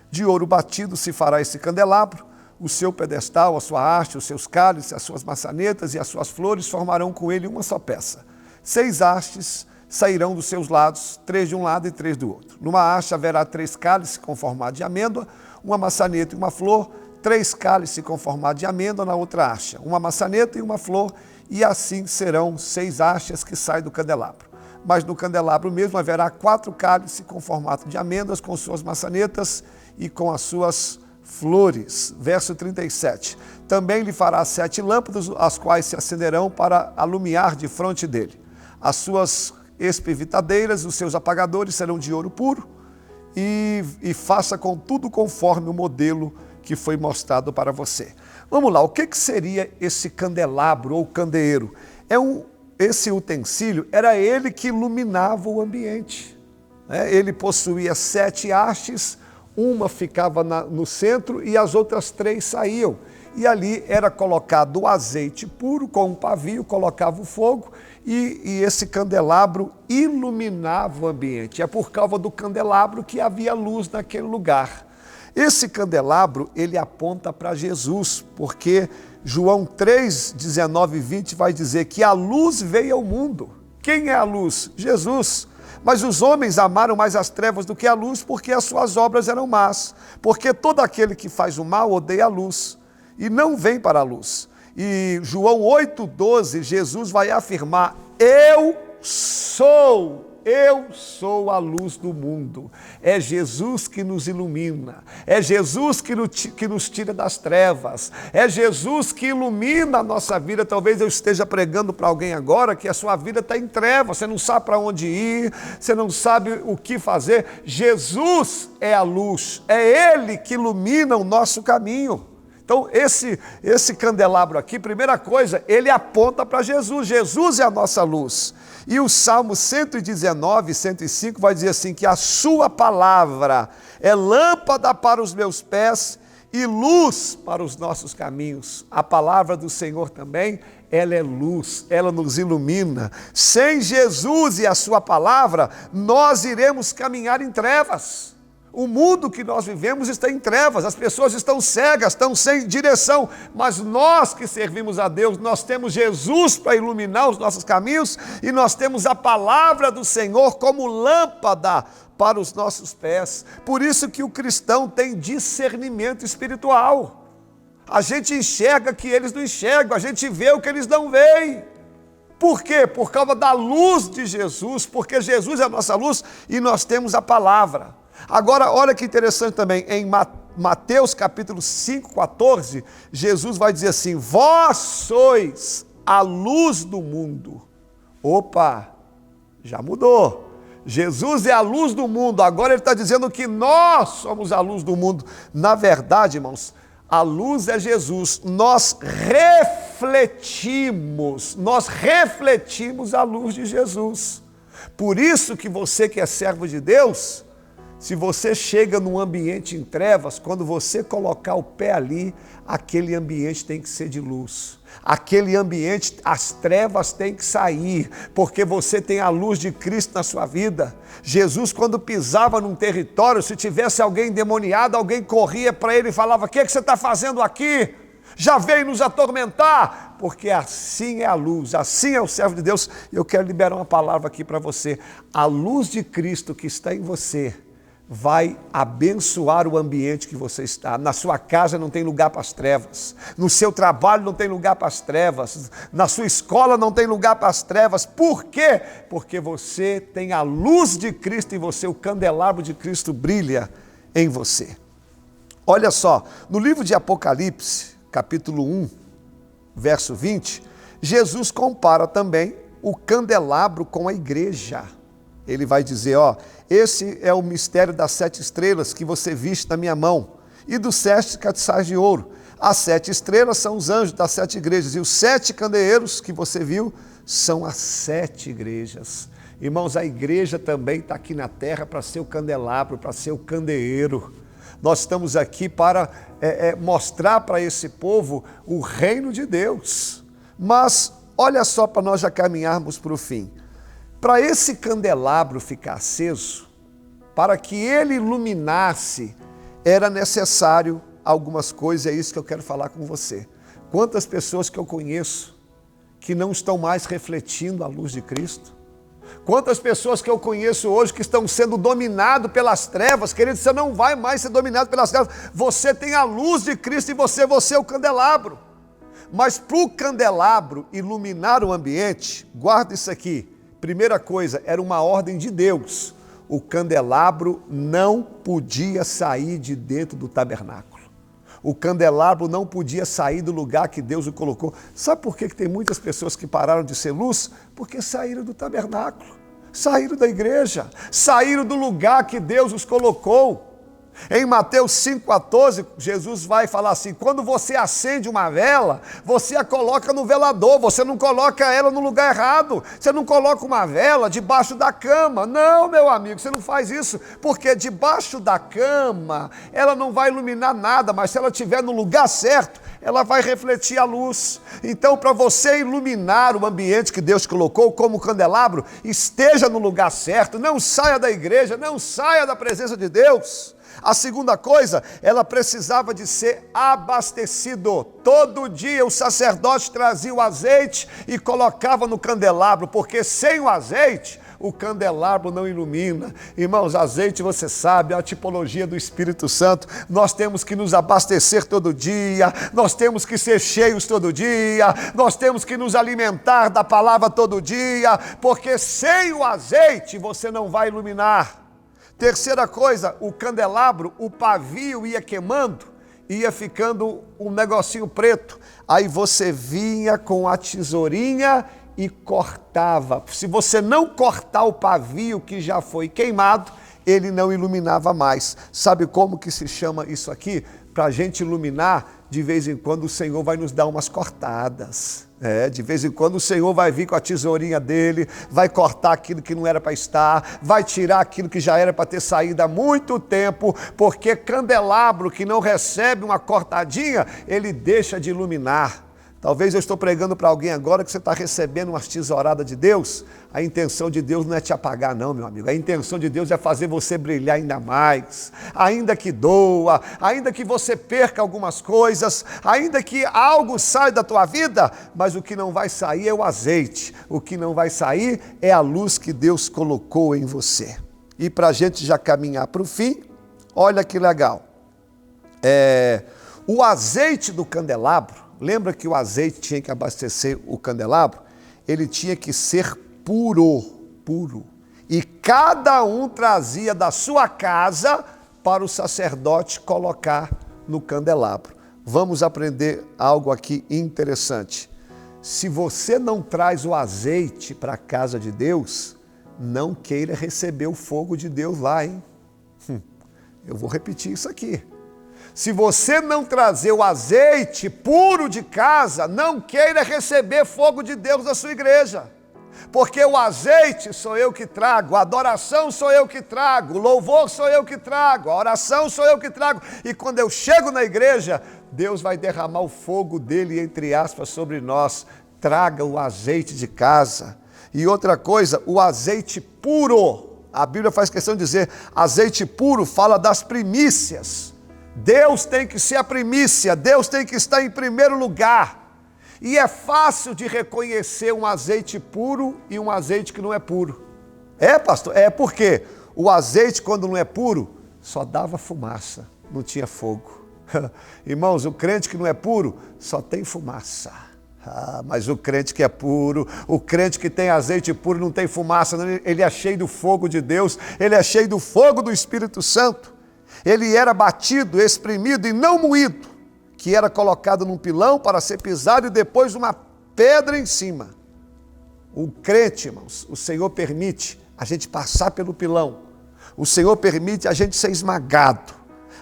de ouro batido se fará esse candelabro, o seu pedestal, a sua haste, os seus cálices, as suas maçanetas e as suas flores formarão com ele uma só peça. 6 hastes sairão dos seus lados, 3 de um lado e 3 do outro. Numa haste haverá 3 cálices com formato de amêndoa, uma maçaneta e uma flor, 3 cálices com formato de amêndoa na outra haste, uma maçaneta e uma flor, e assim serão 6 hastes que saem do candelabro. Mas no candelabro mesmo haverá 4 cálices com formato de amêndoas, com suas maçanetas e com as suas flores. Verso 37. Também lhe fará 7 lâmpadas, as quais se acenderão para alumiar de fronte dele. As suas espevitadeiras, os seus apagadores serão de ouro puro, e faça com tudo conforme o modelo que foi mostrado para você. Vamos lá, o que seria esse candelabro ou candeeiro? Esse utensílio era ele que iluminava o ambiente. Ele possuía 7 hastes, uma ficava no centro e as outras 3 saíam. E ali era colocado o azeite puro com um pavio, colocava o fogo e esse candelabro iluminava o ambiente. É por causa do candelabro que havia luz naquele lugar. Esse candelabro, ele aponta para Jesus, porque João 3, 19 e 20 vai dizer que a luz veio ao mundo. Quem é a luz? Jesus. Mas os homens amaram mais as trevas do que a luz, porque as suas obras eram más. Porque todo aquele que faz o mal odeia a luz e não vem para a luz. E João 8,12, Jesus vai afirmar: eu sou a luz do mundo. É Jesus que nos ilumina, é Jesus que nos tira das trevas, é Jesus que ilumina a nossa vida. Talvez eu esteja pregando para alguém agora que a sua vida está em trevas, você não sabe para onde ir, você não sabe o que fazer. Jesus é a luz, é Ele que ilumina o nosso caminho. Então, esse candelabro aqui, primeira coisa, ele aponta para Jesus. Jesus é a nossa luz. E o Salmo 119, 105 vai dizer assim, que a sua palavra é lâmpada para os meus pés e luz para os nossos caminhos. A palavra do Senhor também, ela é luz, ela nos ilumina. Sem Jesus e a sua palavra, nós iremos caminhar em trevas. O mundo que nós vivemos está em trevas, as pessoas estão cegas, estão sem direção, mas nós que servimos a Deus, nós temos Jesus para iluminar os nossos caminhos e nós temos a palavra do Senhor como lâmpada para os nossos pés. Por isso que o cristão tem discernimento espiritual. A gente enxerga que eles não enxergam, a gente vê o que eles não veem. Por quê? Por causa da luz de Jesus, porque Jesus é a nossa luz e nós temos a palavra. Agora, olha que interessante também, em Mateus capítulo 5, 14, Jesus vai dizer assim: vós sois a luz do mundo. Opa, já mudou. Jesus é a luz do mundo, agora ele está dizendo que nós somos a luz do mundo. Na verdade, irmãos, a luz é Jesus, nós refletamos refletimos a luz de Jesus. Por isso que você que é servo de Deus, se você chega num ambiente em trevas, quando você colocar o pé ali, aquele ambiente tem que ser de luz. Aquele ambiente, as trevas têm que sair, porque você tem a luz de Cristo na sua vida. Jesus, quando pisava num território, se tivesse alguém endemoniado, alguém corria para ele e falava: o que você está fazendo aqui? Já veio nos atormentar, porque assim é a luz, assim é o servo de Deus. Eu quero liberar uma palavra aqui para você. A luz de Cristo que está em você vai abençoar o ambiente que você está. Na sua casa não tem lugar para as trevas, no seu trabalho não tem lugar para as trevas, na sua escola não tem lugar para as trevas. Por quê? Porque você tem a luz de Cristo em você, o candelabro de Cristo brilha em você. Olha só, no livro de Apocalipse, capítulo 1, verso 20, Jesus compara também o candelabro com a igreja. Ele vai dizer, esse é o mistério das 7 estrelas que você viste na minha mão e dos 7 castiçais de ouro. As 7 estrelas são os anjos das 7 igrejas e os 7 candeeiros que você viu são as 7 igrejas. Irmãos, a igreja também está aqui na terra para ser o candelabro, para ser o candeeiro. Nós estamos aqui para mostrar para esse povo o reino de Deus. Mas olha só, para nós já caminharmos para o fim. Para esse candelabro ficar aceso, para que ele iluminasse, era necessário algumas coisas, é isso que eu quero falar com você. Quantas pessoas que eu conheço que não estão mais refletindo a luz de Cristo? Quantas pessoas que eu conheço hoje que estão sendo dominados pelas trevas? Querido, você não vai mais ser dominado pelas trevas. Você tem a luz de Cristo em você, você é o candelabro. Mas para o candelabro iluminar o ambiente, guarda isso aqui. Primeira coisa, era uma ordem de Deus. O candelabro não podia sair de dentro do tabernáculo. O candelabro não podia sair do lugar que Deus o colocou. Sabe por que tem muitas pessoas que pararam de ser luz? Porque saíram do tabernáculo, saíram da igreja, saíram do lugar que Deus os colocou. Em Mateus 5,14, Jesus vai falar assim: quando você acende uma vela, você a coloca no velador, você não coloca ela no lugar errado, você não coloca uma vela debaixo da cama. Não, meu amigo, você não faz isso, porque debaixo da cama ela não vai iluminar nada, mas se ela estiver no lugar certo, ela vai refletir a luz. Então, para você iluminar o ambiente que Deus colocou como candelabro, esteja no lugar certo, não saia da igreja, não saia da presença de Deus. A segunda coisa, ela precisava de ser abastecido. Todo dia o sacerdote trazia o azeite e colocava no candelabro, porque sem o azeite, o candelabro não ilumina. Irmãos, azeite, você sabe, é a tipologia do Espírito Santo. Nós temos que nos abastecer todo dia, nós temos que ser cheios todo dia, nós temos que nos alimentar da palavra todo dia, porque sem o azeite você não vai iluminar. Terceira coisa, o candelabro, o pavio ia queimando, ia ficando um negocinho preto. Aí você vinha com a tesourinha e cortava. Se você não cortar o pavio que já foi queimado, ele não iluminava mais. Sabe como que se chama isso aqui? Para a gente iluminar, de vez em quando o Senhor vai nos dar umas cortadas. De vez em quando o Senhor vai vir com a tesourinha dele, vai cortar aquilo que não era para estar, vai tirar aquilo que já era para ter saído há muito tempo, porque candelabro que não recebe uma cortadinha, ele deixa de iluminar. Talvez eu estou pregando para alguém agora que você está recebendo umas tesouradas de Deus. A intenção de Deus não é te apagar não, meu amigo. A intenção de Deus é fazer você brilhar ainda mais. Ainda que doa, ainda que você perca algumas coisas, ainda que algo saia da tua vida, mas o que não vai sair é o azeite. O que não vai sair é a luz que Deus colocou em você. E para a gente já caminhar para o fim, olha que legal. O azeite do candelabro, lembra que o azeite tinha que abastecer o candelabro? Ele tinha que ser puro. E cada um trazia da sua casa para o sacerdote colocar no candelabro. Vamos aprender algo aqui interessante. Se você não traz o azeite para a casa de Deus, não queira receber o fogo de Deus lá, hein? Eu vou repetir isso aqui. Se você não trazer o azeite puro de casa, não queira receber fogo de Deus na sua igreja. Porque o azeite sou eu que trago, a adoração sou eu que trago, o louvor sou eu que trago, a oração sou eu que trago. E quando eu chego na igreja, Deus vai derramar o fogo dele, entre aspas, sobre nós. Traga o azeite de casa. E outra coisa, o azeite puro. A Bíblia faz questão de dizer, azeite puro fala das primícias. Deus tem que ser a primícia, Deus tem que estar em primeiro lugar. E é fácil de reconhecer um azeite puro e um azeite que não é puro. É, pastor? É porque o azeite, quando não é puro, só dava fumaça, não tinha fogo. Irmãos, o crente que não é puro, só tem fumaça. Mas o crente que é puro, o crente que tem azeite puro, não tem fumaça, ele é cheio do fogo de Deus, ele é cheio do fogo do Espírito Santo. Ele era batido, espremido e não moído, que era colocado num pilão para ser pisado e depois uma pedra em cima. O crente, irmãos, o Senhor permite a gente passar pelo pilão, o Senhor permite a gente ser esmagado,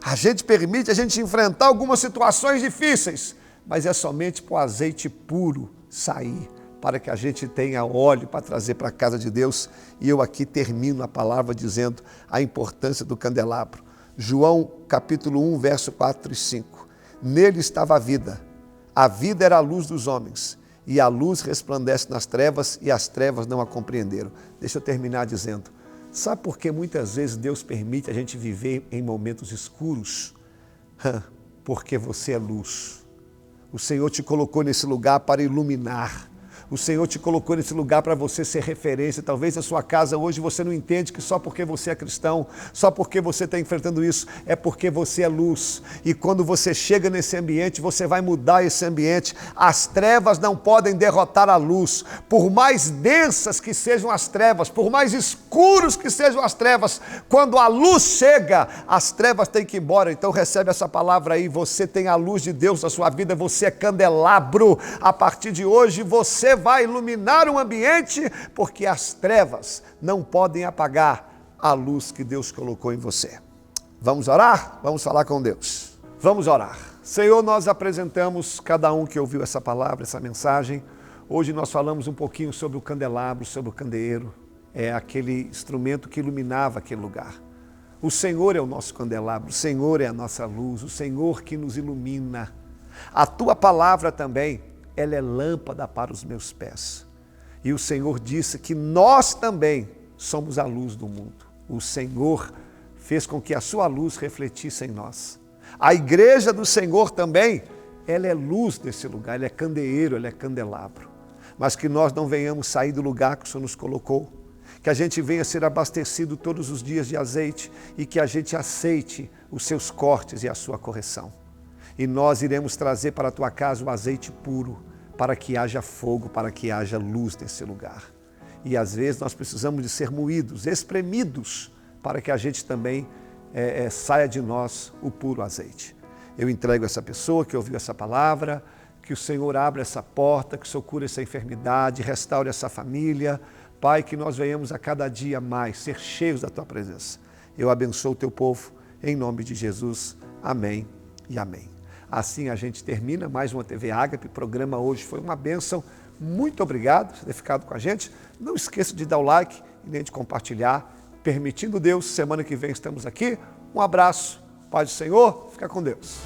a gente permite a gente enfrentar algumas situações difíceis, mas é somente para o azeite puro sair, para que a gente tenha óleo para trazer para a casa de Deus. E eu aqui termino a palavra dizendo a importância do candelabro. João capítulo 1, verso 4 e 5. Nele estava a vida era a luz dos homens, e a luz resplandece nas trevas, e as trevas não a compreenderam. Deixa eu terminar dizendo, sabe por que muitas vezes Deus permite a gente viver em momentos escuros? Porque você é luz. O Senhor te colocou nesse lugar para iluminar. O Senhor te colocou nesse lugar para você ser referência. Talvez a sua casa hoje você não entende que só porque você é cristão, só porque você está enfrentando isso, é porque você é luz. E quando você chega nesse ambiente, você vai mudar esse ambiente. As trevas não podem derrotar a luz. Por mais densas que sejam as trevas, por mais escuros que sejam as trevas, quando a luz chega, as trevas têm que ir embora. Então recebe essa palavra aí, você tem a luz de Deus na sua vida, você é candelabro. A partir de hoje, você vai iluminar um ambiente, porque as trevas não podem apagar a luz que Deus colocou em você. Vamos orar? Vamos falar com Deus. Vamos orar. Senhor, nós apresentamos cada um que ouviu essa palavra, essa mensagem. Hoje nós falamos um pouquinho sobre o candelabro, sobre o candeeiro. É aquele instrumento que iluminava aquele lugar. O Senhor é o nosso candelabro, o Senhor é a nossa luz, o Senhor que nos ilumina. A tua palavra também, ela é lâmpada para os meus pés. E o Senhor disse que nós também somos a luz do mundo. O Senhor fez com que a sua luz refletisse em nós. A igreja do Senhor também, ela é luz desse lugar, ela é candeeiro, ela é candelabro. Mas que nós não venhamos sair do lugar que o Senhor nos colocou, que a gente venha ser abastecido todos os dias de azeite e que a gente aceite os seus cortes e a sua correção. E nós iremos trazer para a tua casa o azeite puro, para que haja fogo, para que haja luz nesse lugar. E às vezes nós precisamos de ser moídos, espremidos, para que a gente também saia de nós o puro azeite. Eu entrego essa pessoa que ouviu essa palavra, que o Senhor abra essa porta, que o Senhor cure essa enfermidade, restaure essa família. Pai, que nós venhamos a cada dia mais ser cheios da tua presença. Eu abençoo o teu povo, em nome de Jesus. Amém e amém. Assim a gente termina mais uma TV Ágape. O programa hoje foi uma bênção. Muito obrigado por ter ficado com a gente. Não esqueça de dar o like e nem de compartilhar. Permitindo Deus, semana que vem estamos aqui. Um abraço. Paz do Senhor. Fica com Deus.